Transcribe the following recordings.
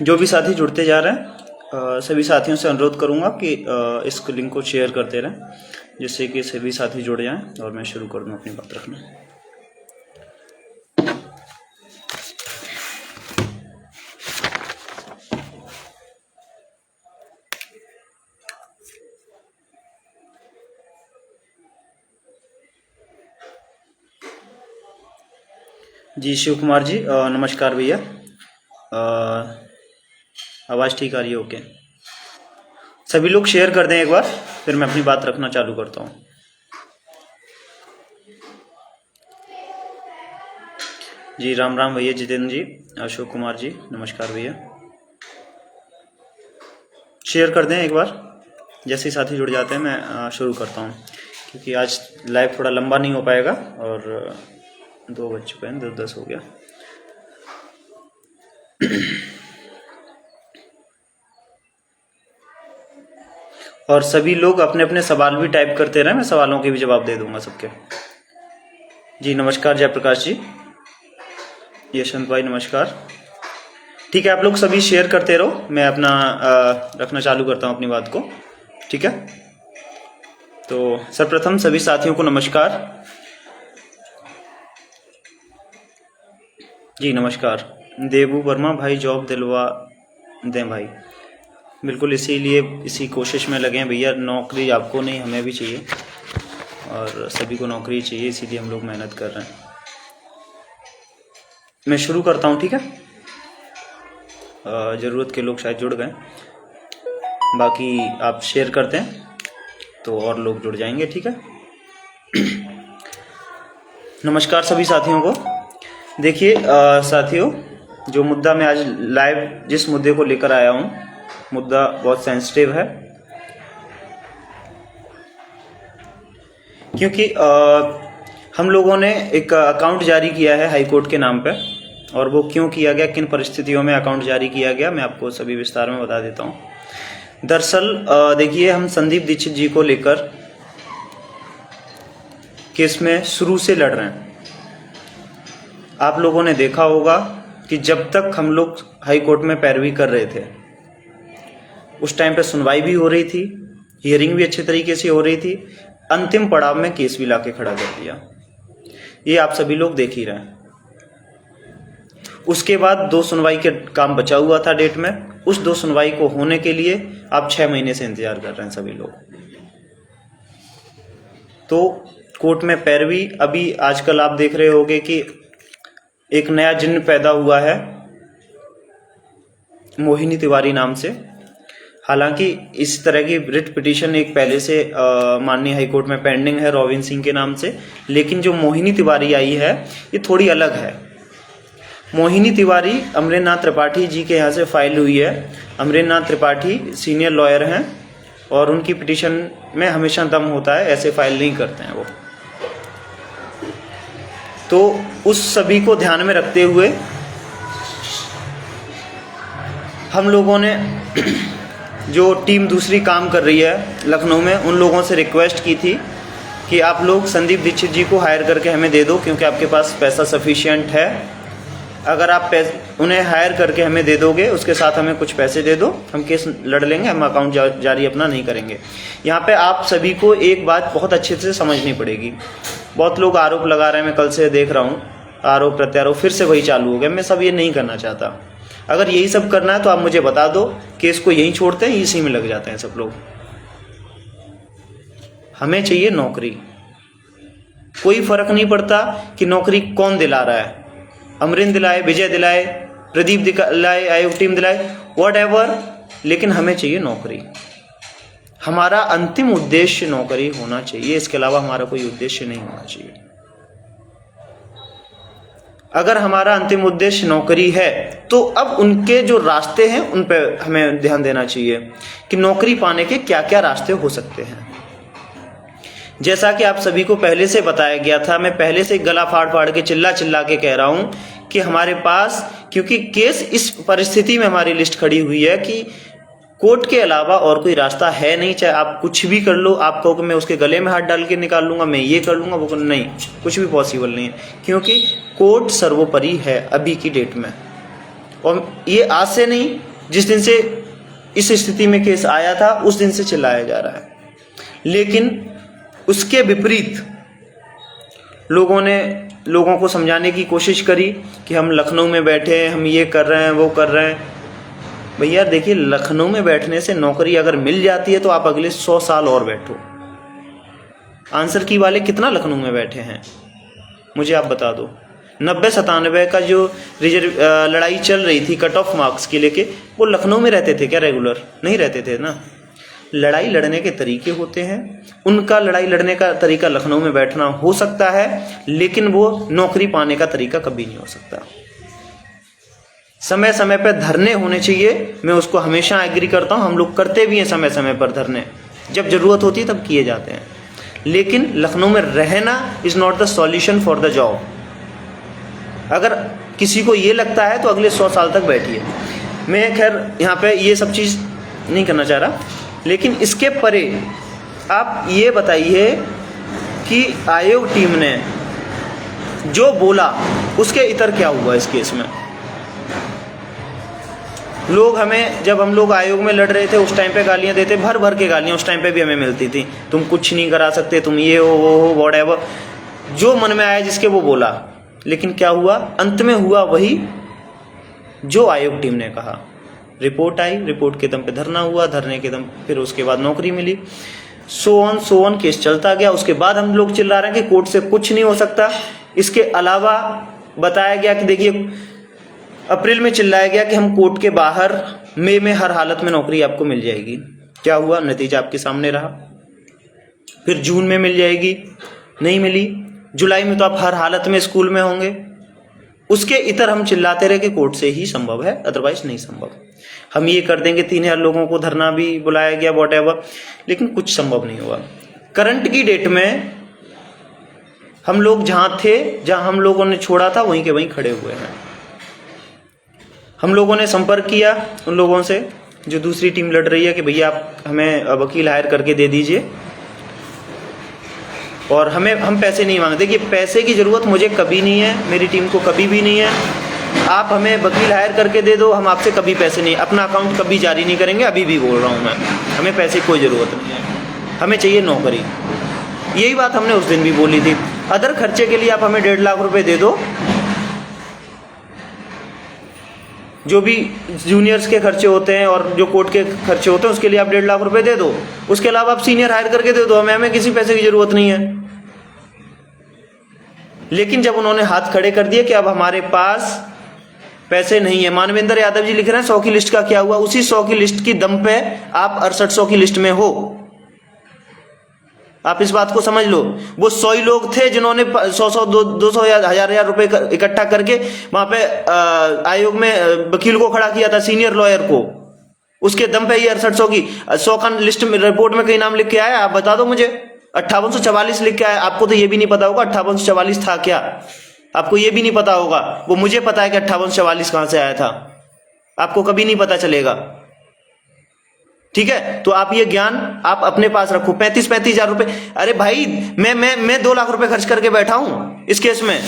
जो भी साथी जुड़ते जा रहे हैं सभी साथियों से अनुरोध करूंगा कि इस लिंक को शेयर करते रहें, जिससे कि सभी साथी जुड़ जाएं और मैं शुरू कर दूं अपनी बात रखना। जी शिव कुमार जी नमस्कार भैया। आवाज़ ठीक आ रही है? ओके, सभी लोग शेयर कर दें एक बार, फिर मैं अपनी बात रखना चालू करता हूँ। जी राम राम भैया, जितेंद्र जी, अशोक कुमार जी नमस्कार भैया। शेयर कर दें एक बार, जैसे ही साथी जुड़ जाते हैं मैं शुरू करता हूँ, क्योंकि आज लाइव थोड़ा लंबा नहीं हो पाएगा और 2 बज चुके हैं, 10 हो गया। और सभी लोग अपने अपने सवाल भी टाइप करते रहे, मैं सवालों के भी जवाब दे दूंगा सबके। जी नमस्कार जयप्रकाश जी, यशवंत भाई नमस्कार। ठीक है, आप लोग सभी शेयर करते रहो, मैं अपना रखना चालू करता हूँ अपनी बात को। ठीक है, तो सर्वप्रथम सभी साथियों को नमस्कार। जी नमस्कार। देबू वर्मा भाई जॉब दिलवा दें भाई, बिल्कुल इसीलिए इसी कोशिश में लगे हैं भैया। नौकरी आपको नहीं, हमें भी चाहिए और सभी को नौकरी चाहिए, इसीलिए हम लोग मेहनत कर रहे हैं। मैं शुरू करता हूँ, ठीक है। ज़रूरत के लोग शायद जुड़ गए, बाकी आप शेयर करते हैं तो और लोग जुड़ जाएंगे, ठीक है। नमस्कार सभी साथियों को। देखिए साथियों, जो मुद्दा मैं आज लाइव जिस मुद्दे को लेकर आया हूँ, मुद्दा बहुत सेंसिटिव है, क्योंकि हम लोगों ने एक अकाउंट जारी किया है हाई कोर्ट के नाम पे, और वो क्यों किया गया, किन परिस्थितियों में अकाउंट जारी किया गया, मैं आपको सभी विस्तार में बता देता हूँ। दरअसल देखिए, हम संदीप दीक्षित जी को लेकर केस में शुरू से लड़ रहे हैं। आप लोगों ने देखा होगा कि जब तक हम लोग हाई कोर्ट में पैरवी कर रहे थे, उस टाइम पे सुनवाई भी हो रही थी, हियरिंग भी अच्छे तरीके से हो रही थी, अंतिम पड़ाव में केस भी लाके खड़ा कर दिया। ये आप सभी लोग देख ही रहे हैं। उसके बाद 2 सुनवाई के काम बचा हुआ था डेट में, उस 2 सुनवाई को होने के लिए आप 6 महीने से इंतजार कर रहे हैं सभी लोग। तो कोर्ट में पैरवी, अभी आजकल आप देख रहे होंगे कि एक नया जिन्न पैदा हुआ है मोहिनी तिवारी नाम से। हालांकि इस तरह की रिट पिटीशन एक पहले से माननीय हाईकोर्ट में पेंडिंग है रोविन सिंह के नाम से, लेकिन जो मोहिनी तिवारी आई है ये थोड़ी अलग है। मोहिनी तिवारी अमरेंद्र नाथ त्रिपाठी जी के यहाँ से फाइल हुई है। अमरेंद्र नाथ त्रिपाठी सीनियर लॉयर हैं और उनकी पिटीशन में हमेशा दम होता है, ऐसे फाइल नहीं करते हैं वो। तो उस सभी को ध्यान में रखते हुए हम लोगों ने जो टीम दूसरी काम कर रही है लखनऊ में, उन लोगों से रिक्वेस्ट की थी कि आप लोग संदीप दीक्षित जी को हायर करके हमें दे दो, क्योंकि आपके पास पैसा सफिशिएंट है। अगर आप उन्हें हायर करके हमें दे दोगे, उसके साथ हमें कुछ पैसे दे दो, हम केस लड़ लेंगे, हम अकाउंट जारी अपना नहीं करेंगे। यहाँ पे आप सभी को एक बात बहुत अच्छे से समझनी पड़ेगी। बहुत लोग आरोप लगा रहे हैं, मैं कल से देख रहा हूँ, आरोप प्रत्यारोप फिर से वही चालू हो गया। मैं सब ये नहीं करना चाहता। अगर यही सब करना है तो आप मुझे बता दो, केस को यहीं छोड़ते हैं, इसी में लग जाते हैं सब लोग। हमें चाहिए नौकरी, कोई फर्क नहीं पड़ता कि नौकरी कौन दिला रहा है, अमरिंदर दिलाए, विजय दिलाए, प्रदीप दिलाए, आयोग टीम दिलाए, वॉट एवर, लेकिन हमें चाहिए नौकरी। हमारा अंतिम उद्देश्य नौकरी होना चाहिए, इसके अलावा हमारा कोई उद्देश्य नहीं होना चाहिए। अगर हमारा अंतिम उद्देश्य नौकरी है तो अब उनके जो रास्ते हैं उन पर हमें ध्यान देना चाहिए कि नौकरी पाने के क्या क्या रास्ते हो सकते हैं। जैसा कि आप सभी को पहले से बताया गया था, मैं पहले से गला फाड़ फाड़ के चिल्ला चिल्ला के कह रहा हूं कि हमारे पास, क्योंकि केस इस परिस्थिति में हमारी लिस्ट खड़ी हुई है कि कोर्ट के अलावा और कोई रास्ता है नहीं, चाहे आप कुछ भी कर लो, आप कहो कि मैं उसके गले में हाथ डाल के निकाल लूंगा, मैं ये कर लूंगा, वो नहीं, कुछ भी पॉसिबल नहीं है, क्योंकि कोर्ट सर्वोपरि है अभी की डेट में। और ये आज से नहीं, जिस दिन से इस स्थिति में केस आया था उस दिन से चिल्लाया जा रहा है। लेकिन उसके विपरीत लोगों को समझाने की कोशिश करी कि हम लखनऊ में बैठे हैं, हम ये कर रहे हैं, वो कर रहे हैं। भैया देखिए, लखनऊ में बैठने से नौकरी अगर मिल जाती है तो आप अगले 100 साल और बैठो। आंसर की वाले कितना लखनऊ में बैठे हैं मुझे आप बता दो। 90-97 का जो लड़ाई चल रही थी कट ऑफ मार्क्स के लेके, वो लखनऊ में रहते थे क्या? रेगुलर नहीं रहते थे ना। लड़ाई लड़ने के तरीके होते हैं, उनका लड़ाई लड़ने का तरीका लखनऊ में बैठना हो सकता है, लेकिन वो नौकरी पाने का तरीका कभी नहीं हो सकता। समय समय पर धरने होने चाहिए, मैं उसको हमेशा एग्री करता हूं, हम लोग करते भी हैं समय समय पर धरने, जब जरूरत होती है तब किए जाते हैं। लेकिन लखनऊ में रहना is not the solution for the job. अगर किसी को ये लगता है तो अगले 100 साल तक बैठिए। मैं खैर यहाँ पे ये सब चीज़ नहीं करना चाह रहा, लेकिन इसके परे आप ये बताइए कि आयोग टीम ने जो बोला उसके इतर क्या हुआ इस केस में। लोग हमें, जब हम लोग आयोग में लड़ रहे थे उस टाइम पे गालियां देते, भर भर के गालियां उस टाइम पे भी हमें मिलती थी, तुम कुछ नहीं करा सकते, तुम ये हो वो हो, व्हाटएवर, जो मन में आया जिसके वो बोला। लेकिन क्या हुआ? अंत में हुआ वही जो आयोग टीम ने कहा। रिपोर्ट आई, रिपोर्ट के दम पे धरना हुआ, धरने के दम फिर उसके बाद नौकरी मिली, सो ऑन केस चलता गया। उसके बाद हम लोग चिल्ला रहे हैं कि कोर्ट से कुछ नहीं हो सकता। इसके अलावा बताया गया कि देखिए, अप्रैल में चिल्लाया गया कि हम कोर्ट के बाहर, मई में हर हालत में नौकरी आपको मिल जाएगी। क्या हुआ? नतीजा आपके सामने रहा। फिर जून में मिल जाएगी, नहीं मिली। जुलाई में तो आप हर हालत में स्कूल में होंगे। उसके इतर हम चिल्लाते रहे कि कोर्ट से ही संभव है, अदरवाइज नहीं संभव। हम ये कर देंगे, 3000 लोगों को धरना भी बुलाया गया, व्हाटएवर, लेकिन कुछ संभव नहीं हुआ। करंट की डेट में हम लोग जहां थे, जहां हम लोगों ने छोड़ा था, वहीं के वहीं खड़े हुए हैं। हम लोगों ने संपर्क किया उन लोगों से जो दूसरी टीम लड़ रही है कि भैया आप हमें वकील हायर करके दे दीजिए, और हम पैसे नहीं मांगते। देखिए, पैसे की जरूरत मुझे कभी नहीं है, मेरी टीम को कभी भी नहीं है। आप हमें वकील हायर करके दे दो, हम आपसे कभी पैसे नहीं, अपना अकाउंट कभी जारी नहीं करेंगे। अभी भी बोल रहा हूँ मैं, हमें पैसे की कोई ज़रूरत नहीं है, हमें चाहिए नौकरी। यही बात हमने उस दिन भी बोली थी। अदर खर्चे के लिए आप हमें 1.5 लाख रुपए दे दो, जो भी जूनियर्स के खर्चे होते हैं और जो कोर्ट के खर्चे होते हैं उसके लिए आप 1.5 लाख रुपए दे दो। उसके अलावा आप सीनियर हायर करके दे दो, हमें किसी पैसे की जरूरत नहीं है। लेकिन जब उन्होंने हाथ खड़े कर दिए कि अब हमारे पास पैसे नहीं है, मानवेंद्र यादव जी लिख रहे हैं 100 की लिस्ट का क्या हुआ, उसी 100 की लिस्ट की दम पे आप 6800 की लिस्ट में हो। आप इस बात को समझ लो। वो 100 ही लोग थे जिन्होंने 100 200 या 1000 रुपए इकट्ठा करके वहां पे आयोग में वकील को खड़ा किया था, सीनियर लॉयर को। उसके दम पे ये 6800 की 100 का लिस्ट में रिपोर्ट में कई नाम लिख के आया, आप बता दो मुझे। 5844 लिख के आया। आपको तो ये भी नहीं पता होगा 5844 था क्या, आपको ये भी नहीं पता होगा। वो मुझे पता है कि 5844 कहां से आया था, आपको कभी नहीं पता चलेगा। ठीक है, तो आप ये ज्ञान आप अपने पास रखो। 35 हजार रुपए, अरे भाई मैं 2 लाख रुपए खर्च करके बैठा हूं इस केस में।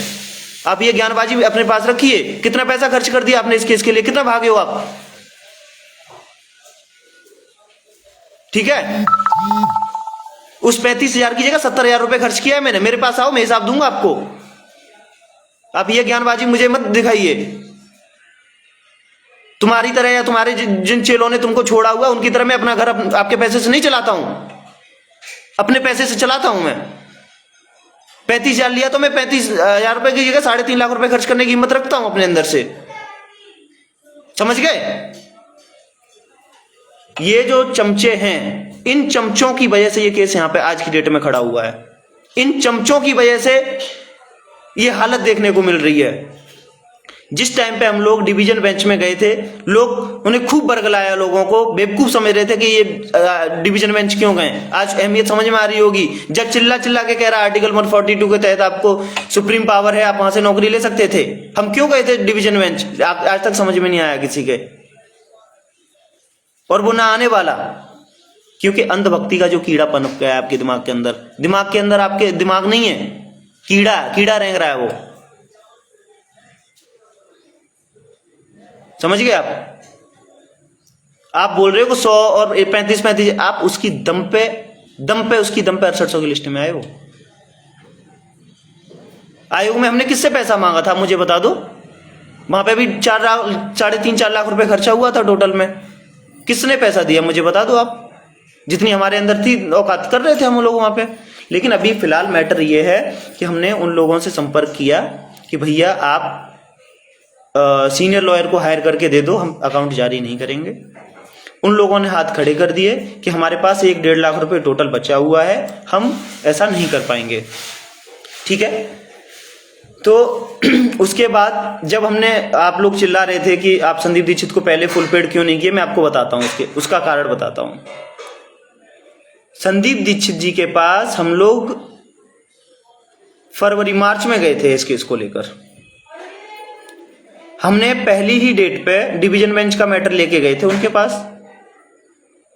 आप ये ज्ञानबाजी अपने पास रखिए। कितना पैसा खर्च कर दिया आपने इस केस के लिए, कितना भागे हो आप? ठीक है, उस 35,000 की जगह 70,000 रुपए खर्च किया है मैंने। मेरे पास आओ, मैं हिसाब दूंगा आपको। आप ये ज्ञानबाजी मुझे मत दिखाइए। तुम्हारी तरह या तुम्हारे जिन चेलों ने तुमको छोड़ा हुआ उनकी तरह मैं अपना घर आपके पैसे से नहीं चलाता हूं, अपने पैसे से चलाता हूं मैं। 35,000 लिया तो मैं 35,000 रुपए की जगह 3.5 लाख रुपए खर्च करने की हिम्मत रखता हूं अपने अंदर से। समझ गए? ये जो चमचे हैं, इन चमचों की वजह से ये केस यहां पे आज की डेट में खड़ा हुआ है। इन चमचों की वजह से ये हालत देखने को मिल रही है। जिस टाइम पे हम लोग डिवीजन बेंच में गए थे, लोग उन्हें खूब बरगलाया, लोगों को बेवकूफ समझ रहे थे कि ये डिवीजन बेंच क्यों गए। आज अहमियत समझ में आ रही होगी। जज चिल्ला चिल्ला के कह रहा आर्टिकल 142 के तहत आपको सुप्रीम पावर है, आप वहां से नौकरी ले सकते थे। हम क्यों गए थे डिवीजन बेंच, आज तक समझ में नहीं आया किसी के, और वो ना आने वाला, क्योंकि अंधभक्ति का जो कीड़ा पनप गया है आपके दिमाग के अंदर आपके दिमाग नहीं है, कीड़ा रेंग रहा है वो। समझ गए आप बोल रहे हो 100 और 35, आप उसकी दम पे 6800 की लिस्ट में आए हो। आयोग में हमने किससे पैसा मांगा था, मुझे बता दो। वहां पे भी 3.5-4 लाख रुपए खर्चा हुआ था टोटल में। किसने पैसा दिया मुझे बता दो आप। जितनी हमारे अंदर थी औकात कर रहे थे हम लोग वहां पे। लेकिन अभी फिलहाल मैटर ये है कि हमने उन लोगों से संपर्क किया कि भैया आप सीनियर लॉयर को हायर करके दे दो, हम अकाउंट जारी नहीं करेंगे। उन लोगों ने हाथ खड़े कर दिए कि हमारे पास 1-1.5 लाख रुपए टोटल बचा हुआ है, हम ऐसा नहीं कर पाएंगे। ठीक है, तो उसके बाद जब हमने, आप लोग चिल्ला रहे थे कि आप संदीप दीक्षित को पहले फुल पेड क्यों नहीं किए, मैं आपको बताता हूं उसका कारण बताता हूं। संदीप दीक्षित जी के पास हम लोग फरवरी-मार्च में गए थे इस केस को लेकर। हमने पहली ही डेट पे डिवीजन बेंच का मैटर लेके गए थे उनके पास।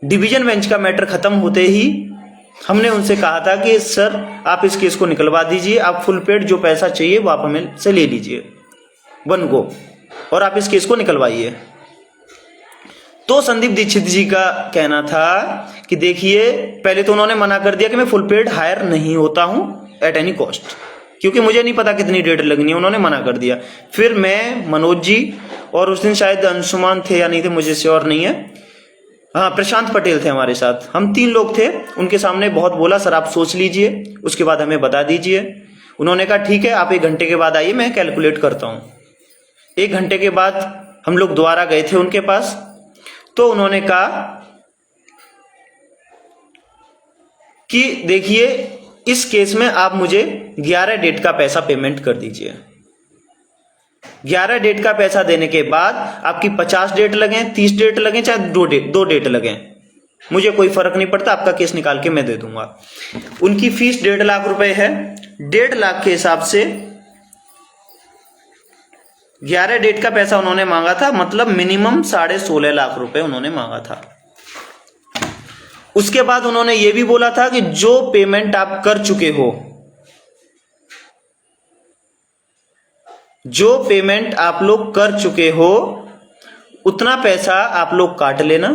डिवीजन बेंच का मैटर खत्म होते ही हमने उनसे कहा था कि सर आप इस केस को निकलवा दीजिए, आप फुल पेड जो पैसा चाहिए वो आप हमें से ले लीजिए 1 गो, और आप इस केस को निकलवाइए। तो संदीप दीक्षित जी का कहना था कि देखिए, पहले तो उन्होंने मना कर दिया कि मैं फुल पेड हायर नहीं होता हूं एट एनी कॉस्ट, क्योंकि मुझे नहीं पता कितनी डेट लगनी है, उन्होंने मना कर दिया। फिर मैं, मनोज जी, और उस दिन शायद अंशुमान थे या नहीं थे, मुझे श्योर नहीं है, हाँ प्रशांत पटेल थे हमारे साथ, हम 3 लोग थे। उनके सामने बहुत बोला सर आप सोच लीजिए, उसके बाद हमें बता दीजिए। उन्होंने कहा ठीक है, आप 1 घंटे के बाद आइए, मैं कैलकुलेट करता हूं। 1 घंटे के बाद हम लोग दोबारा गए थे उनके पास, तो उन्होंने कहा कि देखिए इस केस में आप मुझे 11 डेट का पैसा पेमेंट कर दीजिए। 11 डेट का पैसा देने के बाद आपकी 50 डेट लगे, 30 डेट लगे, चाहे 2 डेट लगे, मुझे कोई फर्क नहीं पड़ता, आपका केस निकाल के मैं दे दूंगा। उनकी फीस 1.5 लाख रुपए है। 1.5 लाख के हिसाब से 11 डेट का पैसा उन्होंने मांगा था, मतलब मिनिमम 16.5 लाख रुपए उन्होंने मांगा था। उसके बाद उन्होंने ये भी बोला था कि जो पेमेंट आप कर चुके हो, जो पेमेंट आप लोग कर चुके हो, उतना पैसा आप लोग काट लेना,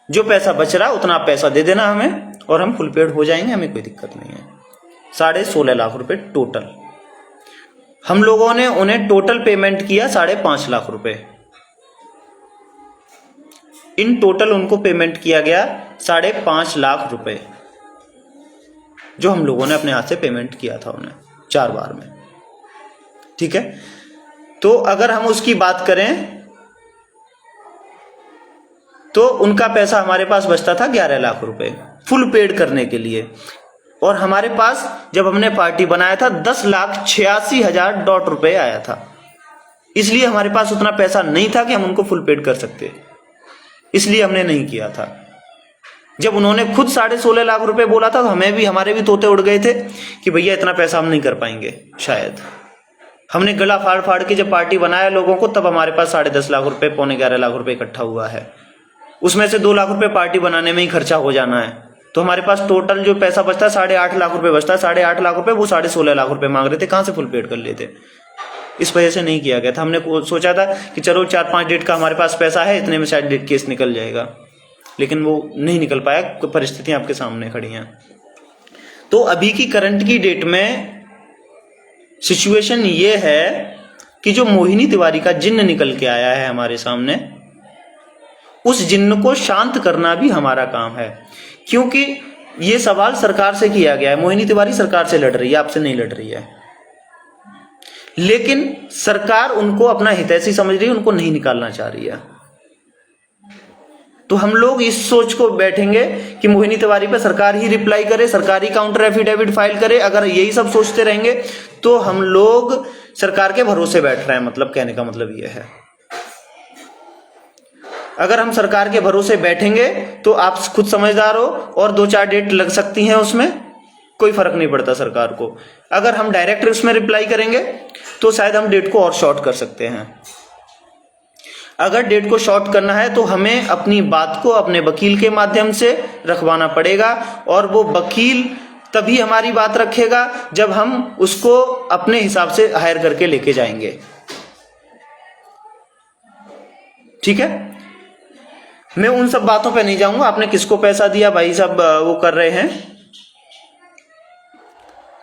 जो पैसा बच रहा उतना पैसा दे देना हमें, और हम फुल पेड हो जाएंगे, हमें कोई दिक्कत नहीं है। 16.5 लाख रुपए टोटल। हम लोगों ने उन्हें टोटल पेमेंट किया 5.5 लाख रुपए। इन टोटल उनको पेमेंट किया गया 5.5 लाख रुपए, जो हम लोगों ने अपने हाथ से पेमेंट किया था उन्हें 4 बार में। ठीक है, तो अगर हम उसकी बात करें तो उनका पैसा हमारे पास बचता था 11 लाख रुपए फुल पेड करने के लिए, और हमारे पास जब हमने पार्टी बनाया था 10,86,000 रुपए आया था। इसलिए हमारे पास उतना पैसा नहीं था कि हम उनको फुल पेड कर सकते, इसलिए हमने नहीं किया था। जब उन्होंने खुद 16.5 लाख रुपए बोला था तो हमारे भी तोते उड़ गए थे कि भैया इतना पैसा हम नहीं कर पाएंगे शायद। हमने गला फाड़ फाड़ के जब पार्टी बनाया लोगों को, तब हमारे पास 10.5 लाख रुपए, 11 लाख रुपए इकट्ठा हुआ है। उसमें से 2 लाख रुपए पार्टी बनाने में ही खर्चा हो जाना है, तो हमारे पास टोटल जो पैसा बचता है 8.5 लाख रुपए बचता है। 8.5 लाख रुपए वो 16.5 लाख रुपए मांग रहे थे, कहां से फुल पेड कर लेते। इस वजह से नहीं किया गया था। हमने सोचा था कि चलो 4-5 डेट का हमारे पास पैसा है, इतने में शायद केस निकल जाएगा, लेकिन वो नहीं निकल पाया। परिस्थितियां आपके सामने खड़ी हैं। तो अभी की करंट की डेट में सिचुएशन ये है कि जो मोहिनी तिवारी का जिन्न निकल के आया है हमारे सामने, उस जिन्न को शांत करना भी हमारा काम है, क्योंकि ये सवाल सरकार से किया गया है। मोहिनी तिवारी सरकार से लड़ रही है, आपसे नहीं लड़ रही है, लेकिन सरकार उनको अपना हितैषी समझ रही है, उनको नहीं निकालना चाह रही है। तो हम लोग इस सोच को बैठेंगे कि मोहिनी तिवारी पे सरकार ही रिप्लाई करे, सरकार ही काउंटर एफिडेविट फाइल करे। अगर यही सब सोचते रहेंगे तो हम लोग सरकार के भरोसे बैठ रहे हैं, मतलब कहने का मतलब यह है। अगर हम सरकार के भरोसे बैठेंगे तो आप खुद समझदार हो, और 2-4 डेट लग सकती हैं, उसमें कोई फर्क नहीं पड़ता सरकार को। अगर हम डायरेक्ट उसमें रिप्लाई करेंगे तो शायद हम डेट को और शॉर्ट कर सकते हैं। अगर डेट को शॉर्ट करना है तो हमें अपनी बात को अपने वकील के माध्यम से रखवाना पड़ेगा, और वो वकील तभी हमारी बात रखेगा जब हम उसको अपने हिसाब से हायर करके लेके जाएंगे। ठीक है, मैं उन सब बातों पे नहीं जाऊंगा। आपने किसको पैसा दिया, भाई साहब वो कर रहे हैं,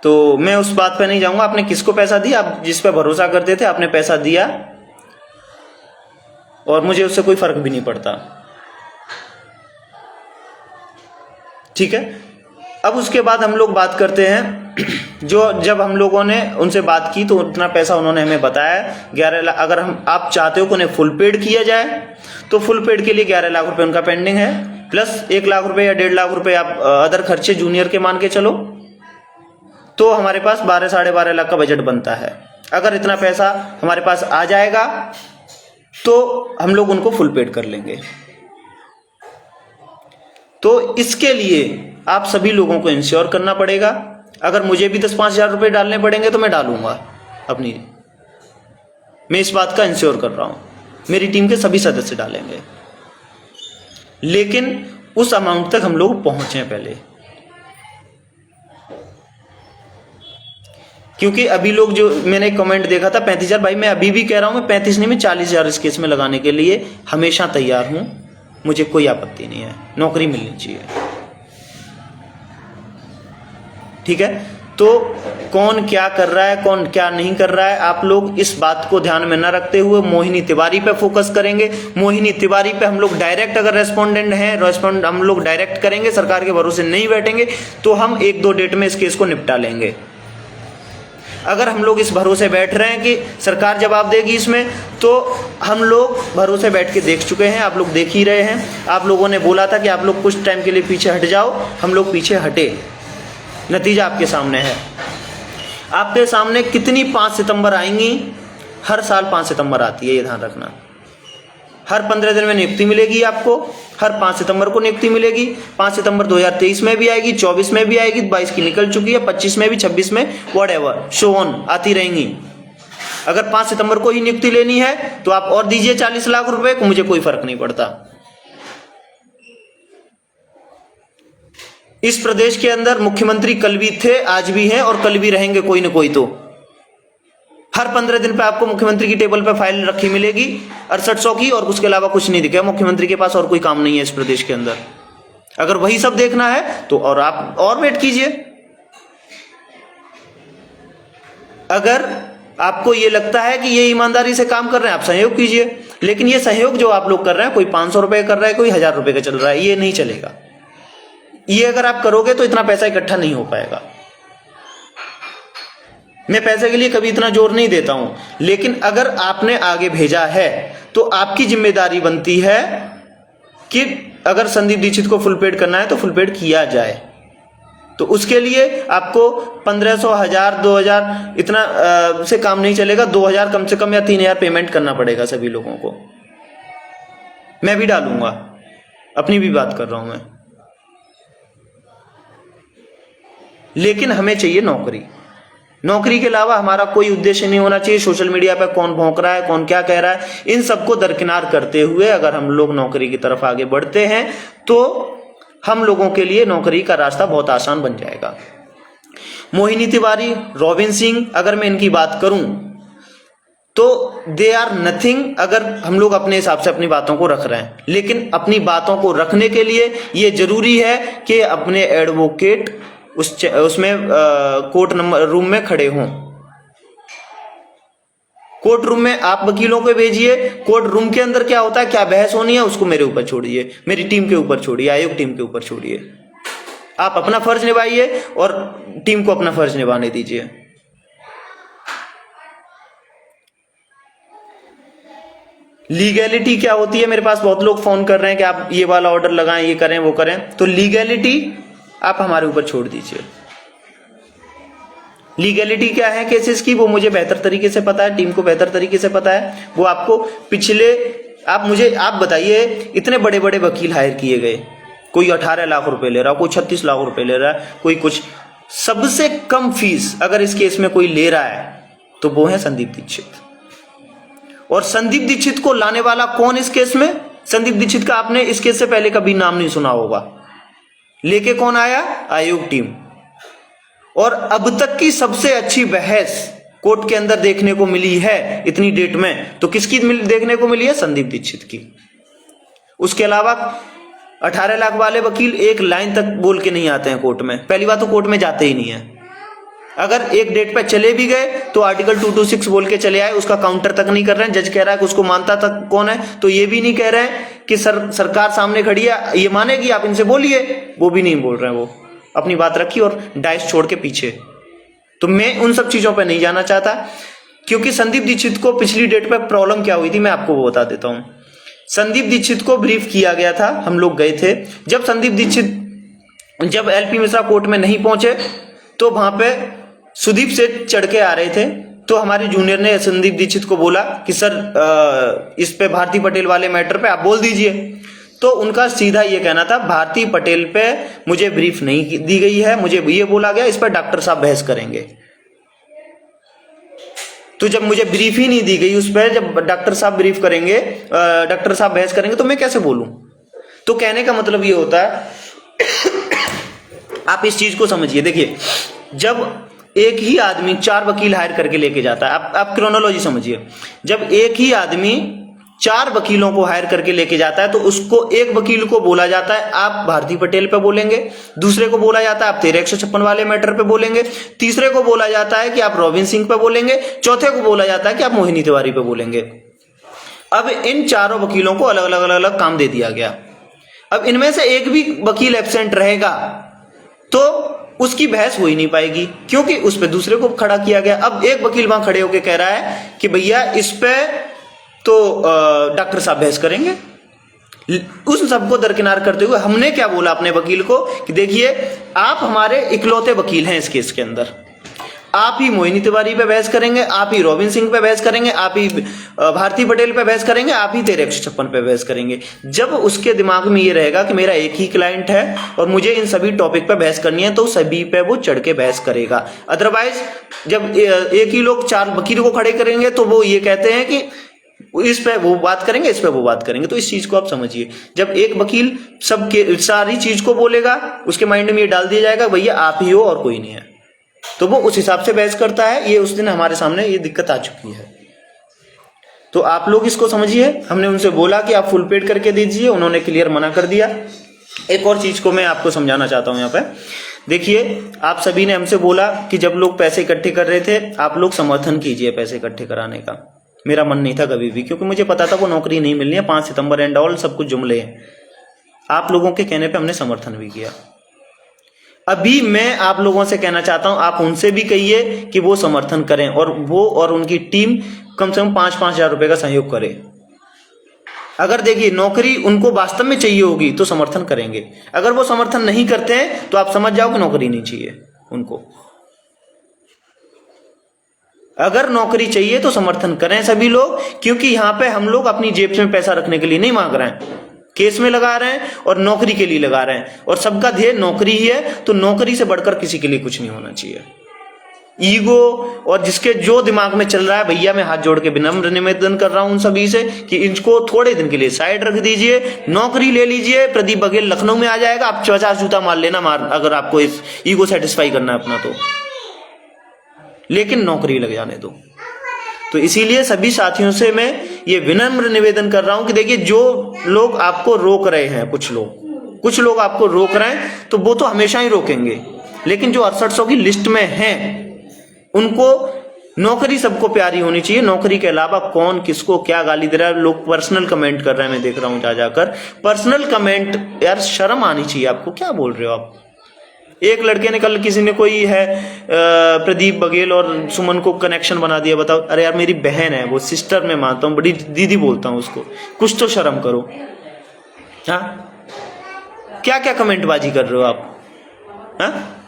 तो मैं उस बात पे नहीं जाऊंगा। आपने किसको पैसा दिया, आप जिस पे भरोसा करते थे आपने पैसा दिया, और मुझे उससे कोई फर्क भी नहीं पड़ता। ठीक है, अब उसके बाद हम लोग बात करते हैं जो जब हम लोगों ने उनसे बात की तो उतना पैसा उन्होंने हमें बताया 11 लाख। अगर आप चाहते हो कि उन्हें फुल पेड किया जाए तो फुल पेड के लिए 11 लाख रुपए उनका पेंडिंग है, प्लस 1 लाख रुपए या 1.5 लाख रुपए आप अदर खर्चे जूनियर के मान के चलो, तो हमारे पास 12-12.5 लाख का बजट बनता है। अगर इतना पैसा हमारे पास आ जाएगा तो हम लोग उनको फुल पेड कर लेंगे। तो इसके लिए आप सभी लोगों को इंश्योर करना पड़ेगा। अगर मुझे भी 10-5 हजार रुपए डालने पड़ेंगे तो मैं डालूंगा अपनी, मैं इस बात का इंश्योर कर रहा हूं, मेरी टीम के सभी सदस्य डालेंगे, लेकिन उस अमाउंट तक हम लोग पहुंचे पहले। क्योंकि अभी लोग जो मैंने कमेंट देखा था 35,000, भाई मैं अभी भी कह रहा हूं, मैं 35 नहीं, मैं 40,000 इस केस में लगाने के लिए हमेशा तैयार हूं। मुझे कोई आपत्ति नहीं है, नौकरी मिलनी चाहिए। ठीक है, तो कौन क्या कर रहा है, कौन क्या नहीं कर रहा है, आप लोग इस बात को ध्यान में न रखते हुए मोहिनी तिवारी पे फोकस करेंगे। मोहिनी तिवारी पे हम लोग डायरेक्ट, अगर रेस्पोंडेंट हैं, रेस्पोंड हम लोग डायरेक्ट करेंगे, सरकार के भरोसे नहीं बैठेंगे, तो हम 1-2 डेट में इस केस को निपटा लेंगे। अगर हम लोग इस भरोसे बैठ रहे हैं कि सरकार जवाब देगी इसमें, तो हम लोग भरोसे बैठ के देख चुके हैं, आप लोग देख ही रहे हैं। आप लोगों ने बोला था कि आप लोग कुछ टाइम के लिए पीछे हट जाओ, हम लोग पीछे हटे, नतीजा आपके सामने है। आपके सामने कितनी 5 सितंबर आएंगी, हर साल 5 सितंबर आती है, ये ध्यान रखना। हर 15 दिन में नियुक्ति मिलेगी आपको, हर 5 सितंबर को नियुक्ति मिलेगी। 5 सितंबर 2023 में भी आएगी, 24 में भी आएगी, 22 की निकल चुकी है, 25 में भी, 26 में, व्हाटएवर, शो ऑन, आती रहेंगी। अगर 5 सितंबर को ही नियुक्ति लेनी है तो आप और दीजिए 40 लाख रुपए को, मुझे कोई फर्क नहीं पड़ता। इस प्रदेश के अंदर मुख्यमंत्री कल भी थे, आज भी हैं, और कल भी रहेंगे कोई ना कोई। तो हर 15 दिन पे आपको मुख्यमंत्री की टेबल पे फाइल रखी मिलेगी 6800 की, और उसके अलावा कुछ नहीं दिखेगा। मुख्यमंत्री के पास और कोई काम नहीं है इस प्रदेश के अंदर। अगर वही सब देखना है तो और आप और वेट कीजिए। अगर आपको ये लगता है कि ये ईमानदारी से काम कर रहे हैं, आप सहयोग कीजिए, लेकिन ये सहयोग जो आप लोग कर रहे हैं, कोई 500 रुपए कर रहा है, कोई 1000 रुपए का चल रहा है, ये नहीं चलेगा। ये अगर आप करोगे तो इतना पैसा इकट्ठा नहीं हो पाएगा। मैं पैसे के लिए कभी इतना जोर नहीं देता हूं, लेकिन अगर आपने आगे भेजा है तो आपकी जिम्मेदारी बनती है कि अगर संदीप दीक्षित को फुल पेड करना है तो फुल पेड किया जाए। तो उसके लिए आपको 1500, 1000, 2000 इतना से काम नहीं चलेगा। 2000 कम से कम या 3000 पेमेंट करना पड़ेगा सभी लोगों को। मैं भी डालूंगा, अपनी भी बात कर रहा हूं मैं, लेकिन हमें चाहिए नौकरी। नौकरी के अलावा हमारा कोई उद्देश्य नहीं होना चाहिए। सोशल मीडिया पर कौन भौंक रहा है, कौन क्या कह रहा है, इन सबको दरकिनार करते हुए अगर हम लोग नौकरी की तरफ आगे बढ़ते हैं तो हम लोगों के लिए नौकरी का रास्ता बहुत आसान बन जाएगा। मोहिनी तिवारी, रॉबिन सिंह, अगर मैं इनकी बात करूं तो दे आर नथिंग, अगर हम लोग अपने हिसाब से अपनी बातों को रख रहे हैं। लेकिन अपनी बातों को रखने के लिए ये जरूरी है कि अपने एडवोकेट उसमें कोर्ट रूम में खड़े हों। कोर्ट रूम में आप वकीलों को भेजिए। कोर्ट रूम के अंदर क्या होता है, क्या बहस होनी है, उसको मेरे ऊपर छोड़िए, मेरी टीम के ऊपर छोड़िए, आयोग टीम के ऊपर छोड़िए। आप अपना फर्ज निभाइए और टीम को अपना फर्ज निभाने दीजिए। लीगैलिटी क्या होती है? मेरे पास बहुत लोग फोन कर रहे हैं कि आप ये वाला ऑर्डर लगाएं, ये करें, वो करें। तो लीगैलिटी आप हमारे ऊपर छोड़ दीजिए। लीगैलिटी क्या है केसेस की, वो मुझे बेहतर तरीके से पता है, टीम को बेहतर तरीके से पता है। वो आपको पिछले, आप बताइए, इतने बड़े बड़े वकील हायर किए गए, कोई 18 लाख रुपए ले रहा है, कोई 36 लाख रुपए ले रहा है, कोई कुछ। सबसे कम फीस अगर इस केस में कोई ले रहा है तो वो है संदीप दीक्षित। और संदीप दीक्षित को लाने वाला कौन इस केस में? संदीप दीक्षित का आपने इस केस से पहले कभी नाम नहीं सुना होगा। लेके कौन आया? आयोग टीम। और अब तक की सबसे अच्छी बहस कोर्ट के अंदर देखने को मिली है इतनी डेट में, तो किसकी देखने को मिली है? संदीप दीक्षित की। उसके अलावा 18 लाख वाले वकील एक लाइन तक बोल के नहीं आते हैं कोर्ट में। पहली बात तो कोर्ट में जाते ही नहीं है। अगर एक डेट पे चले भी गए तो आर्टिकल 226 बोल के चले आए, उसका काउंटर तक नहीं कर रहे हैं। जज कह रहा है कि उसको मानता तक कौन है, तो ये भी नहीं कह रहे हैं कि सरकार सामने खड़ी है, ये मानेगी, आप इनसे बोलिए, वो भी नहीं बोल रहे हैं। वो अपनी बात रखी और डाइस छोड़ के पीछे। तो मैं उन सब चीजों पे नहीं जाना चाहता, क्योंकि संदीप दीक्षित को पिछली डेट पे प्रॉब्लम क्या हुई थी मैं आपको वो बता देता हूं। संदीप दीक्षित को ब्रीफ किया गया था, हम लोग गए थे। जब संदीप दीक्षित जब एलपी मिश्रा कोर्ट में नहीं पहुंचे तो वहां पे सुदीप से चढ़ के आ रहे थे, तो हमारे जूनियर ने संदीप दीक्षित को बोला कि सर इस पे भारती पटेल वाले मैटर पे आप बोल दीजिए। तो उनका सीधा ये कहना था, भारती पटेल पे मुझे ब्रीफ नहीं दी गई है, मुझे ये बोला गया इस पर डॉक्टर साहब बहस करेंगे। तो जब मुझे ब्रीफ ही नहीं दी गई उस पर, जब डॉक्टर साहब ब्रीफ करेंगे, डॉक्टर साहब बहस करेंगे, तो मैं कैसे बोलूं? तो कहने का मतलब ये होता है आप इस चीज को समझिए। देखिए, जब एक ही आदमी 4 वकील हायर करके लेके जाता है, आप क्रोनोलॉजी समझिए। जब एक ही आदमी 4 वकीलों को हायर करके लेके जाता है तो उसको, एक वकील को बोला जाता है आप भारती पटेल पे बोलेंगे, दूसरे को बोला जाता है आप 13 वाले मैटर पे बोलेंगे, तीसरे को बोला जाता है कि आप रोबिन सिंह पे बोलेंगे, चौथे को बोला जाता है कि आप मोहिनी तिवारी पे बोलेंगे। अब इन चारों वकीलों को अलग अलग अलग अलग काम दे दिया गया। अब इनमें से एक भी वकील एब्सेंट रहेगा तो उसकी बहस हो ही नहीं पाएगी, क्योंकि उस पे दूसरे को खड़ा किया गया। अब एक वकील वहां खड़े होकर कह रहा है कि भैया इस पे तो डॉक्टर साहब बहस करेंगे। उस सबको दरकिनार करते हुए हमने क्या बोला अपने वकील को कि देखिए आप हमारे इकलौते वकील हैं इस केस के अंदर, आप ही मोहिनी तिवारी पे बहस करेंगे, आप ही रोबिन सिंह पे बहस करेंगे, आप ही भारती पटेल पे बहस करेंगे, आप ही 1356 पे बहस करेंगे। जब उसके दिमाग में ये रहेगा कि मेरा एक ही क्लाइंट है और मुझे इन सभी टॉपिक पे बहस करनी है, तो सभी पे वो चढ़ के बहस करेगा। अदरवाइज जब एक ही लोग 4 वकील को खड़े करेंगे तो वो ये कहते हैं कि इस पे वो बात करेंगे, इस पे वो बात करेंगे। तो इस चीज को आप समझिए, जब एक वकील सबके सारी चीज को बोलेगा, उसके माइंड में ये डाल दिया जाएगा भैया आप ही हो और कोई नहीं है, तो वो उस हिसाब से बहस करता है। ये उस दिन हमारे सामने ये दिक्कत आ चुकी है। तो आप लोग इसको समझिए। हमने उनसे बोला कि आप फुल पेड करके दीजिए, उन्होंने क्लियर मना कर दिया। एक और चीज को मैं आपको समझाना चाहता हूं यहाँ पे। देखिए, आप सभी ने हमसे बोला कि जब लोग पैसे इकट्ठे कर रहे थे आप लोग समर्थन कीजिए पैसे इकट्ठे कराने का। मेरा मन नहीं था कभी भी, क्योंकि मुझे पता था वो नौकरी नहीं मिलनी है, 5 सितंबर एंड ऑल सब कुछ जुमले हैं। आप लोगों के कहने पे हमने समर्थन भी किया। अभी मैं आप लोगों से कहना चाहता हूं, आप उनसे भी कहिए कि वो समर्थन करें और वो और उनकी टीम कम से कम 5-5 हजार रुपए का सहयोग करे। अगर देखिए नौकरी उनको वास्तव में चाहिए होगी तो समर्थन करेंगे, अगर वो समर्थन नहीं करते हैं तो आप समझ जाओ कि नौकरी नहीं चाहिए उनको। अगर नौकरी चाहिए तो समर्थन करें सभी लोग, क्योंकि यहां पे हम लोग अपनी जेब में पैसा रखने के लिए नहीं मांग रहे हैं, केस में लगा रहे हैं और नौकरी के लिए लगा रहे हैं, और सबका ध्येय नौकरी ही है। तो नौकरी से बढ़कर किसी के लिए कुछ नहीं होना चाहिए। ईगो और जिसके जो दिमाग में चल रहा है, भैया मैं हाथ जोड़ के विनम्र निवेदन कर रहा हूं उन सभी से कि इनको थोड़े दिन के लिए साइड रख दीजिए, नौकरी ले लीजिए। प्रदीप बघेल लखनऊ में आ जाएगा, आप 50 जूता मार लेना, अगर आपको इस ईगो सेटिस्फाई करना है अपना तो, लेकिन नौकरी लग जाने दो। तो इसीलिए सभी साथियों से मैं ये विनम्र निवेदन कर रहा हूं कि देखिए जो लोग आपको रोक रहे हैं, कुछ लोग आपको रोक रहे हैं तो वो तो हमेशा ही रोकेंगे, लेकिन जो 6800 की लिस्ट में हैं उनको नौकरी सबको प्यारी होनी चाहिए। नौकरी के अलावा कौन किसको क्या गाली दे रहा है, लोग पर्सनल कमेंट कर रहे हैं, मैं देख रहा हूं जा जाकर पर्सनल कमेंट। यार शर्म आनी चाहिए आपको, क्या बोल रहे हो आप? एक लड़के ने कल किसी ने कोई है प्रदीप बघेल और सुमन को कनेक्शन बना दिया। बताओ, अरे यार मेरी बहन है वो, सिस्टर मैं मानता हूँ, बड़ी दीदी बोलता हूँ उसको, कुछ तो शर्म करो। हाँ, क्या क्या कमेंटबाजी कर रहे हो आप? हाँ,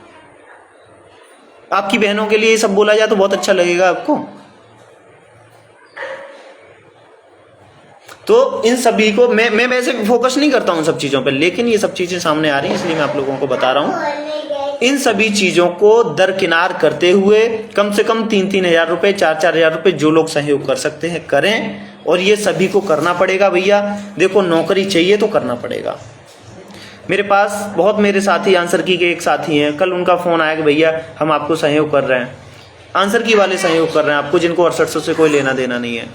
आपकी बहनों के लिए ये सब बोला जाए तो बहुत अच्छा लगेगा आपको। तो इन सभी को मैं वैसे फोकस नहीं करता हूं सब चीजों पे, लेकिन ये सब चीजें सामने आ रही हैं इसलिए मैं आप लोगों को बता रहा हूं। इन सभी चीजों को दरकिनार करते हुए कम से कम 3-3 हजार रुपए, 4-4 हजार रुपए जो लोग सहयोग कर सकते हैं करें, और ये सभी को करना पड़ेगा भैया। देखो, नौकरी चाहिए तो करना पड़ेगा। मेरे पास बहुत मेरे साथी आंसर की के एक साथी हैं, कल उनका फोन आया कि भैया हम आपको सहयोग कर रहे हैं, आंसर की वाले सहयोग कर रहे हैं आपको, जिनको 6800 से कोई लेना देना नहीं है,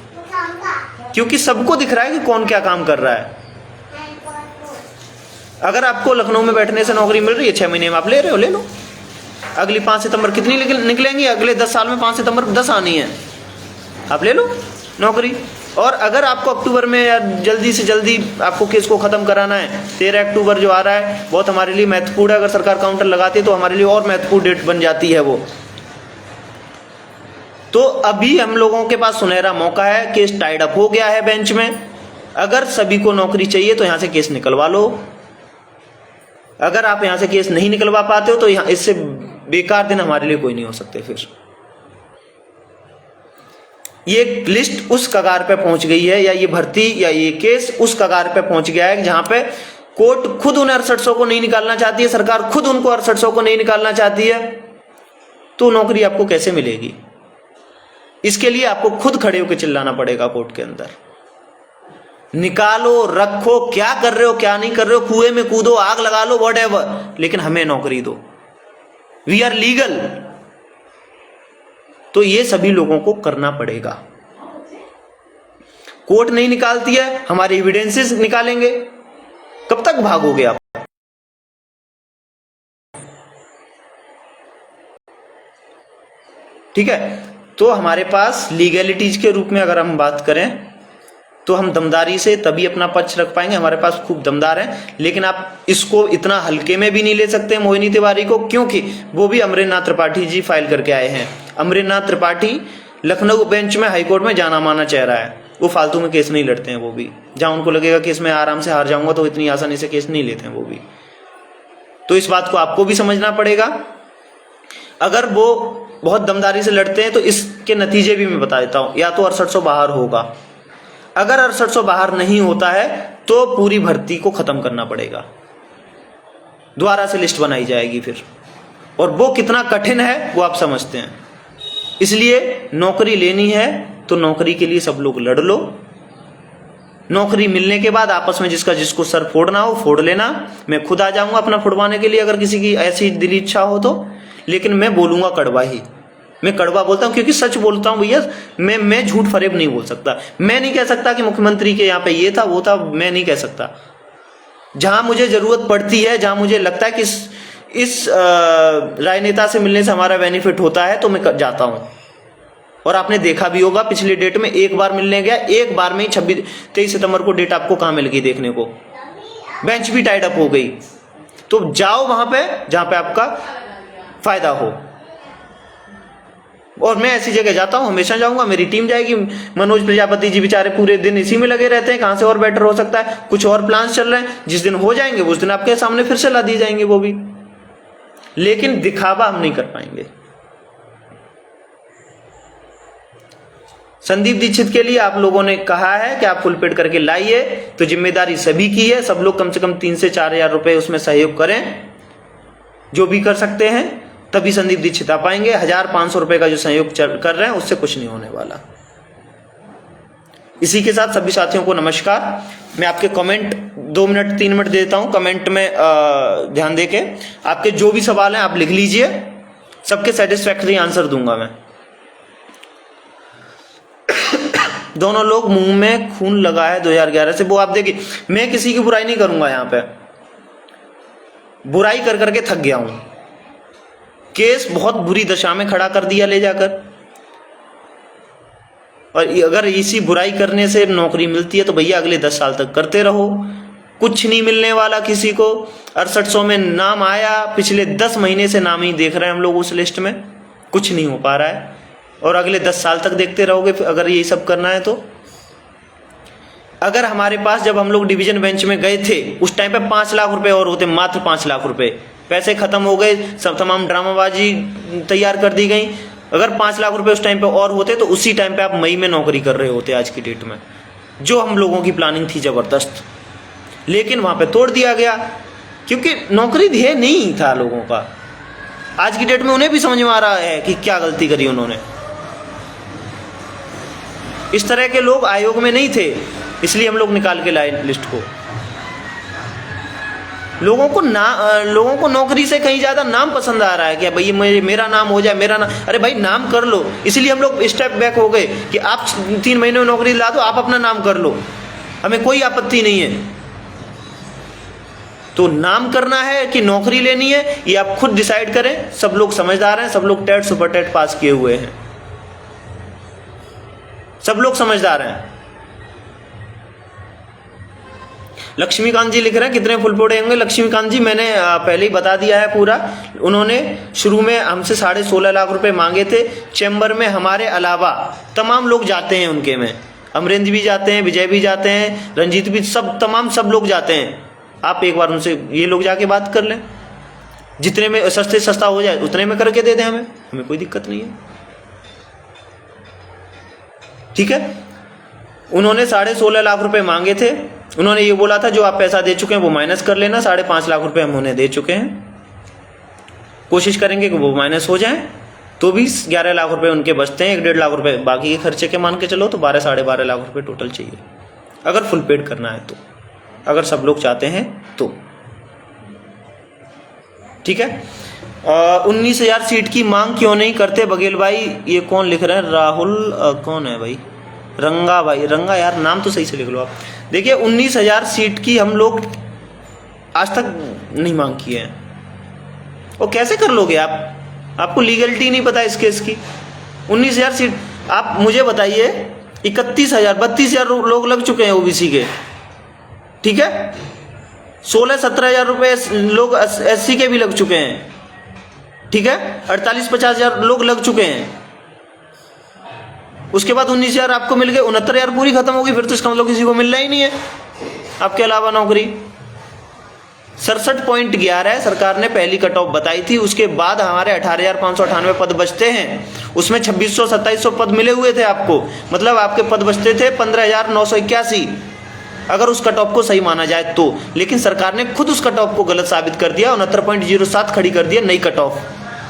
क्योंकि सबको दिख रहा है कि कौन क्या काम कर रहा है। अगर आपको लखनऊ में बैठने से नौकरी मिल रही है 6 महीने में, आप ले रहे हो, ले लो। अगली 5 सितंबर कितनी निकलेंगी? अगले 10 साल में 5 सितंबर 10 आनी है, आप ले लो नौकरी। और अगर आपको अक्टूबर में या जल्दी से जल्दी आपको केस को खत्म कराना है, 13 अक्टूबर जो आ रहा है बहुत हमारे लिए महत्वपूर्ण है। अगर सरकार काउंटर लगाती है तो हमारे लिए और महत्वपूर्ण डेट बन जाती है वो। तो अभी हम लोगों के पास सुनहरा मौका है, केस टाइड अप हो गया है बेंच में। अगर सभी को नौकरी चाहिए तो यहां से केस निकलवा लो। अगर आप यहां से केस नहीं निकलवा पाते हो तो यहां इससे बेकार दिन हमारे लिए कोई नहीं हो सकते। फिर ये लिस्ट उस कगार पे पहुंच गई है, या ये भर्ती या ये केस उस कगार पे पहुंच गया है जहां पे कोर्ट खुद उन्हें 6800 को नहीं निकालना चाहती है, सरकार खुद उनको 6800 को नहीं निकालना चाहती है, तो नौकरी आपको कैसे मिलेगी? इसके लिए आपको खुद खड़े होकर चिल्लाना पड़ेगा कोर्ट के अंदर, निकालो, रखो, क्या कर रहे हो क्या नहीं कर रहे हो, कुएं में कूदो, आग लगा लो, व्हाटएवर, लेकिन हमें नौकरी दो। We are legal. तो ये सभी लोगों को करना पड़ेगा। कोर्ट नहीं निकालती है, हमारे एविडेंसेस निकालेंगे, कब तक भागोगे आप? ठीक है, तो हमारे पास लीगैलिटीज के रूप में अगर हम बात करें तो हम दमदारी से तभी अपना पक्ष रख पाएंगे, हमारे पास खूब दमदार है। लेकिन आप इसको इतना हल्के में भी नहीं ले सकते मोहिनी तिवारी को, क्योंकि वो भी अमरेंद्र त्रिपाठी जी फाइल करके आए हैं। अमरेंद्र त्रिपाठी लखनऊ बेंच में, हाईकोर्ट में जाना माना चेहरा है, वो फालतू में केस नहीं लड़ते हैं। वो भी जहां उनको लगेगा कि इसमें आराम से हार जाऊंगा तो इतनी आसानी से केस नहीं लेते हैं वो भी। तो इस बात को आपको भी समझना पड़ेगा। अगर वो बहुत दमदारी से लड़ते हैं तो इसके नतीजे भी मैं बता देता हूं, या तो 6800 बाहर होगा, अगर 6800 बाहर नहीं होता है तो पूरी भर्ती को खत्म करना पड़ेगा, दोबारा से लिस्ट बनाई जाएगी फिर, और वो कितना कठिन है वो आप समझते हैं। इसलिए नौकरी लेनी है तो नौकरी के लिए सब लोग लड़ लो। नौकरी मिलने के बाद आपस में जिसको सर फोड़ना हो फोड़ लेना। मैं खुद आ जाऊंगा अपना फुड़वाने के लिए अगर किसी की ऐसी दिली इच्छा हो तो, लेकिन मैं बोलूंगा कड़वा ही। मैं कड़वा बोलता हूं क्योंकि सच बोलता हूं भैया। मैं झूठ फरेब नहीं बोल सकता। मैं नहीं कह सकता कि मुख्यमंत्री के यहाँ पे ये था वो था, मैं नहीं कह सकता। जहां मुझे जरूरत पड़ती है, जहां मुझे लगता है कि इस राजनेता से मिलने से हमारा बेनिफिट होता है तो मैं जाता हूं। और आपने देखा भी होगा पिछले डेट में एक बार मिलने गया, एक बार में ही 23 सितंबर को डेट आपको कहां मिल गई देखने को, बेंच भी टाइड अप हो गई। तो जाओ वहां पे जहां पे आपका फायदा हो। और मैं ऐसी जगह जाता हूं, हमेशा जाऊंगा, मेरी टीम जाएगी। मनोज प्रजापति जी बेचारे पूरे दिन इसी में लगे रहते हैं, कहां से और बेटर हो सकता है। कुछ और प्लान्स चल रहे हैं, जिस दिन हो जाएंगे उस दिन आपके सामने फिर से ला दिए जाएंगे वो भी, लेकिन दिखावा हम नहीं कर पाएंगे। संदीप दीक्षित के लिए आप लोगों ने कहा है कि आप फुल पेड करके लाइए, तो जिम्मेदारी सभी की है। सब लोग कम से कम 3 से 4 हजार रुपए उसमें सहयोग करें, जो भी कर सकते हैं, तभी संदीप दीक्षित आ पाएंगे। 1500 रुपए का जो सहयोग कर रहे हैं उससे कुछ नहीं होने वाला। इसी के साथ सभी साथियों को नमस्कार। मैं आपके कमेंट 2 मिनट 3 मिनट देता हूं, कमेंट में ध्यान देके आपके जो भी सवाल हैं आप लिख लीजिए, सबके सेटिस्फैक्टरी आंसर दूंगा मैं। दोनों लोग मुंह में खून लगा है 2011 से, वो आप देखिए। मैं किसी की बुराई नहीं करूंगा, यहां पे बुराई कर करके थक गया हूं। केस बहुत बुरी दशा में खड़ा कर दिया ले जाकर, और अगर इसी बुराई करने से नौकरी मिलती है तो भैया अगले 10 साल तक करते रहो। कुछ नहीं मिलने वाला किसी को। 6800 में नाम आया, पिछले 10 महीने से नाम ही देख रहे हैं हम लोग उस लिस्ट में, कुछ नहीं हो पा रहा है। और अगले 10 साल तक देखते रहोगे अगर यही सब करना है तो। अगर हमारे पास जब हम लोग डिवीजन बेंच में गए थे उस टाइम पे 5 लाख रुपए और होते, मात्र 5 लाख रुपए। पैसे खत्म हो गए, सब तमाम ड्रामाबाजी तैयार कर दी गई। अगर 5 लाख रुपए उस टाइम पे और होते तो उसी टाइम पे आप मई में नौकरी कर रहे होते आज की डेट में, जो हम लोगों की प्लानिंग थी जबरदस्त। लेकिन वहां पे तोड़ दिया गया क्योंकि नौकरी ध्येय नहीं था लोगों का। आज की डेट में उन्हें भी समझ में आ रहा है कि क्या गलती करी उन्होंने। इस तरह के लोग आयोग में नहीं थे, इसलिए हम लोग निकाल के लाए लिस्ट को। लोगों को नौकरी से कहीं ज्यादा नाम पसंद आ रहा है कि भाई मेरा नाम हो जाए, मेरा नाम। अरे भाई नाम कर लो, इसलिए हम लोग स्टेप बैक हो गए कि आप 3 महीने में नौकरी ला दो, आप अपना नाम कर लो, हमें कोई आपत्ति नहीं है। तो नाम करना है कि नौकरी लेनी है ये आप खुद डिसाइड करें। सब लोग समझदार हैं, सब लोग टेट सुपर टेट पास किए हुए हैं, सब लोग समझदार हैं। लक्ष्मीकांत जी लिख रहे हैं कितने फुल फोड़े होंगे। लक्ष्मीकांत जी मैंने पहले ही बता दिया है पूरा। उन्होंने शुरू में हमसे 16.5 लाख रुपए मांगे थे। चैम्बर में हमारे अलावा तमाम लोग जाते हैं उनके में, अमरेंद्र भी जाते हैं, विजय भी जाते हैं, रंजीत भी, सब लोग जाते हैं। आप एक बार उनसे ये लोग जाके बात कर लें, जितने में सस्ते सस्ता हो जाए उतने में करके दे दें, हमें कोई दिक्कत नहीं है। ठीक है, उन्होंने 16.5 लाख रुपए मांगे थे। उन्होंने ये बोला था जो आप पैसा दे चुके हैं वो माइनस कर लेना। 5.5 लाख रुपए हम उन्हें दे चुके हैं, कोशिश करेंगे कि वो माइनस हो जाए तो भी 11 लाख रुपए उनके बचते हैं। 1.5 लाख रुपए बाकी के खर्चे के मान के चलो तो 12-12.5 लाख रुपए टोटल चाहिए, अगर फुल पेड करना है तो, अगर सब लोग चाहते हैं तो। ठीक है, 19,000 सीट की मांग क्यों नहीं करते बघेल भाई? ये कौन लिख रहे हैं? राहुल कौन है भाई? रंगा भाई, रंगा यार नाम तो सही से लिख लो आप। देखिए 19,000 सीट की हम लोग आज तक नहीं मांग की है। वो कैसे कर लोगे आप? आपको लीगलिटी नहीं पता इस केस की। 19,000 सीट आप मुझे बताइए, 32,000 लोग लग चुके हैं ओबीसी के। ठीक है, 16-17 हजार रुपए लोग एससी के भी लग चुके हैं। ठीक है, 48-50 हजार लोग लग चुके हैं। उसके बाद 19,000 आपको मिल गए, 69,000 पूरी खत्म होगी, फिर तो इसका मतलब किसी को मिलना ही नहीं है आपके अलावा नौकरी। 67.11 सरकार ने पहली कट ऑफ बताई थी। उसके बाद हमारे 18,598 पद बचते हैं, उसमें 2600-2700 पद मिले हुए थे आपको, मतलब आपके पद बचते थे 15,981 अगर उस कट ऑफ को सही माना जाए तो। लेकिन सरकार ने खुद उस कट ऑफ को गलत साबित कर दिया, 69.07 खड़ी कर दिया नई कट ऑफ।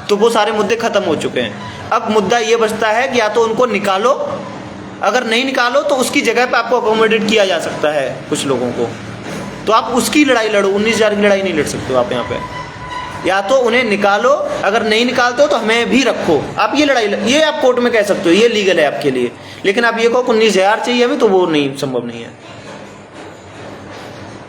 तो वो सारे मुद्दे खत्म हो चुके हैं। अब मुद्दा ये बचता है कि या तो उनको निकालो, अगर नहीं निकालो तो उसकी जगह पे आपको अकोमोडेट किया जा सकता है कुछ लोगों को, तो आप उसकी लड़ाई लड़ो। 19,000 की लड़ाई नहीं लड़ सकते हो आप यहाँ पे। या तो उन्हें निकालो, अगर नहीं निकालते हो तो हमें भी रखो। आप ये लड़ाई ये आप कोर्ट में कह सकते हो, ये लीगल है आपके लिए। लेकिन आप ये कहो 19,000 चाहिए हमें, तो वो नहीं, संभव नहीं है।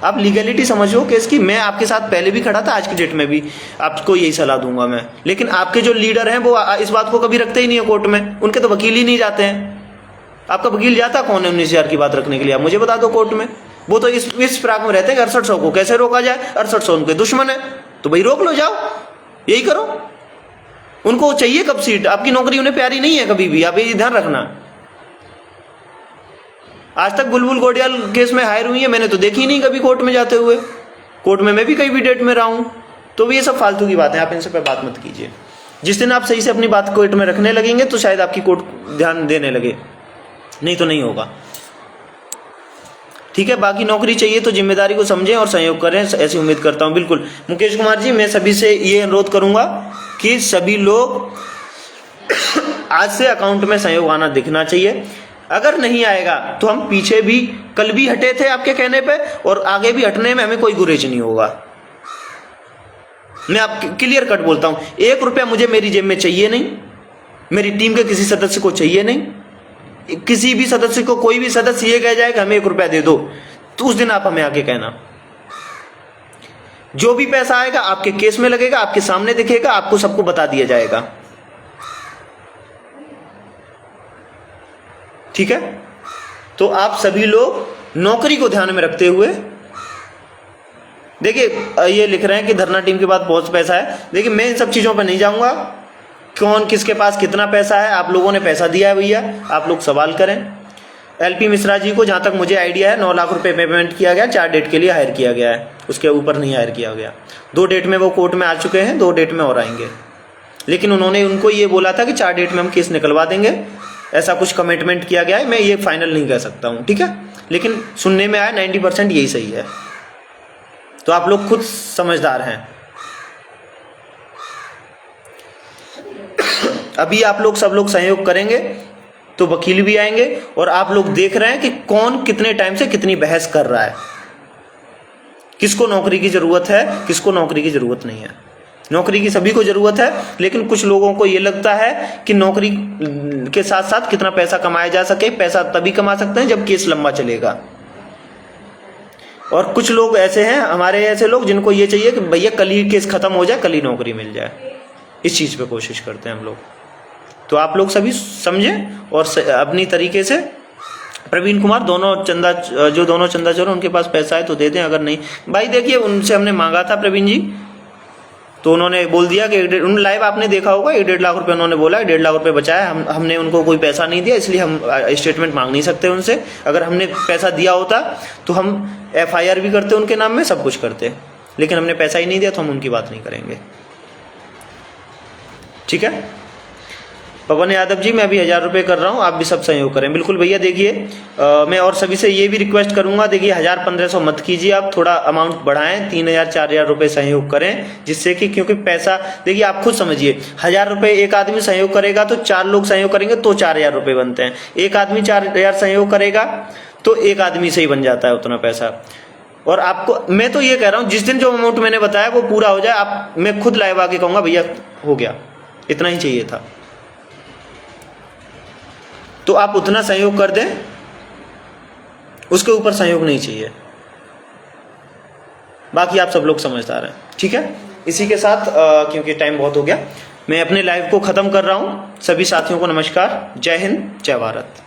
आप लीगलिटी समझो केस की। मैं आपके साथ पहले भी खड़ा था, आज की डेट में भी आपको यही सलाह दूंगा मैं। लेकिन आपके जो लीडर हैं वो इस बात को कभी रखते ही नहीं है कोर्ट में, उनके तो वकील ही नहीं जाते हैं। आपका वकील जाता कौन है 19,000 की बात रखने के लिए? आप मुझे बता दो कोर्ट में। वो तो इस फिराक में रहते हैं 6800 को कैसे रोका जाए। 6800 उनके दुश्मन है, तो भाई रोक लो, जाओ यही करो। उनको चाहिए कब सीट? आपकी नौकरी उन्हें प्यारी नहीं है कभी भी, आप ये ध्यान रखना। आज तक बुलबुल गोडियाल केस में हायर हुई है, मैंने तो देखी नहीं कभी कोर्ट में जाते हुए। कोर्ट में मैं भी कई भी डेट में रहा हूं। तो ये सब फालतू की बातें, आप इनसे पे बात मत कीजिए। जिस दिन आप सही से अपनी बात कोर्ट में रखने लगेंगे तो शायद आपकी कोर्ट ध्यान देने लगे, नहीं तो नहीं होगा। ठीक है, बाकी नौकरी चाहिए तो जिम्मेदारी को समझें और सहयोग करें, ऐसी उम्मीद करता हूं। बिल्कुल मुकेश कुमार जी, मैं सभी से ये अनुरोध करूंगा कि सभी लोग आज से अकाउंट में सहयोग आना दिखना चाहिए। अगर नहीं आएगा तो हम पीछे भी कल भी हटे थे आपके कहने पे, और आगे भी हटने में हमें कोई गुरेज नहीं होगा। मैं आप क्लियर कट बोलता हूं, 1 रुपया मुझे मेरी जेब में चाहिए नहीं, मेरी टीम के किसी सदस्य को चाहिए नहीं। किसी भी सदस्य को, कोई भी सदस्य ये कह जाए कि हमें 1 रुपया दे दो, तो उस दिन आप हमें आके कहना। जो भी पैसा आएगा आपके केस में लगेगा, आपके सामने दिखेगा, आपको सबको बता दिया जाएगा। ठीक है, तो आप सभी लोग नौकरी को ध्यान में रखते हुए देखिए ये लिख रहे हैं कि धरना टीम के पास बहुत पैसा है। देखिए मैं इन सब चीज़ों पर नहीं जाऊँगा, कौन किसके पास कितना पैसा है। आप लोगों ने पैसा दिया है भैया, आप लोग सवाल करें। एलपी मिश्रा जी को जहाँ तक मुझे आइडिया है 9 लाख रुपए पेमेंट किया गया, 4 डेट के लिए हायर किया गया है, उसके ऊपर नहीं हायर किया गया। 2 डेट में वो कोर्ट में आ चुके हैं, 2 डेट में और आएंगे। लेकिन उन्होंने उनको ये बोला था कि 4 डेट में हम केस निकलवा देंगे, ऐसा कुछ कमिटमेंट किया गया है। मैं ये फाइनल नहीं कह सकता हूँ, ठीक है, लेकिन सुनने में आया 90% यही सही है। तो आप लोग खुद समझदार हैं। अभी आप लोग सब लोग सहयोग करेंगे तो वकील भी आएंगे, और आप लोग देख रहे हैं कि कौन कितने टाइम से कितनी बहस कर रहा है, किसको नौकरी की जरूरत है, किसको नौकरी की जरूरत नहीं है। नौकरी की सभी को जरूरत है, लेकिन कुछ लोगों को ये लगता है कि नौकरी के साथ साथ कितना पैसा कमाया जा सके। पैसा तभी कमा सकते हैं जब केस लंबा चलेगा। और कुछ लोग ऐसे हैं, हमारे ऐसे लोग, जिनको ये चाहिए कि भैया कल ही केस खत्म हो जाए, कल ही नौकरी मिल जाए। इस चीज पे कोशिश करते हैं हम लोग। तो आप लोग सभी समझें और अपनी तरीके से। प्रवीण कुमार दोनों चंदा चोर, उनके पास पैसा है तो दे दें, अगर नहीं भाई देखिए उनसे हमने मांगा था प्रवीण जी, तो उन्होंने बोल दिया कि उन लाइव आपने देखा होगा 1.5 लाख रुपए उन्होंने बोला, 1.5 लाख रुपए बचाया। हमने उनको कोई पैसा नहीं दिया, इसलिए हम स्टेटमेंट मांग नहीं सकते उनसे। अगर हमने पैसा दिया होता तो हम FIR भी करते उनके नाम में, सब कुछ करते, लेकिन हमने पैसा ही नहीं दिया तो हम उनकी बात नहीं करेंगे, ठीक है। पवन यादव जी, मैं अभी 1000 रुपये कर रहा हूँ, आप भी सब सहयोग करें। बिल्कुल भैया, देखिए मैं और सभी से ये भी रिक्वेस्ट करूंगा, देखिए 1000-1500 मत कीजिए, आप थोड़ा अमाउंट बढ़ाएं, 3000-4000 रुपये सहयोग करें, जिससे कि, क्योंकि पैसा देखिए आप खुद समझिए, 1000 रुपये एक आदमी सहयोग करेगा तो 4 लोग सहयोग करेंगे तो 4000 रुपये बनते हैं। एक आदमी 4000 सहयोग करेगा तो एक आदमी से ही बन जाता है उतना पैसा। और आपको मैं तो ये कह रहा हूँ, जिस दिन जो अमाउंट मैंने बताया वो पूरा हो जाए, आप, मैं खुद लाइव आके कहूँगा भैया हो गया, इतना ही चाहिए था, तो आप उतना सहयोग कर दें, उसके ऊपर सहयोग नहीं चाहिए। बाकी आप सब लोग समझदार हैं, ठीक है। इसी के साथ क्योंकि टाइम बहुत हो गया, मैं अपने लाइव को खत्म कर रहा हूं। सभी साथियों को नमस्कार, जय हिंद, जय भारत।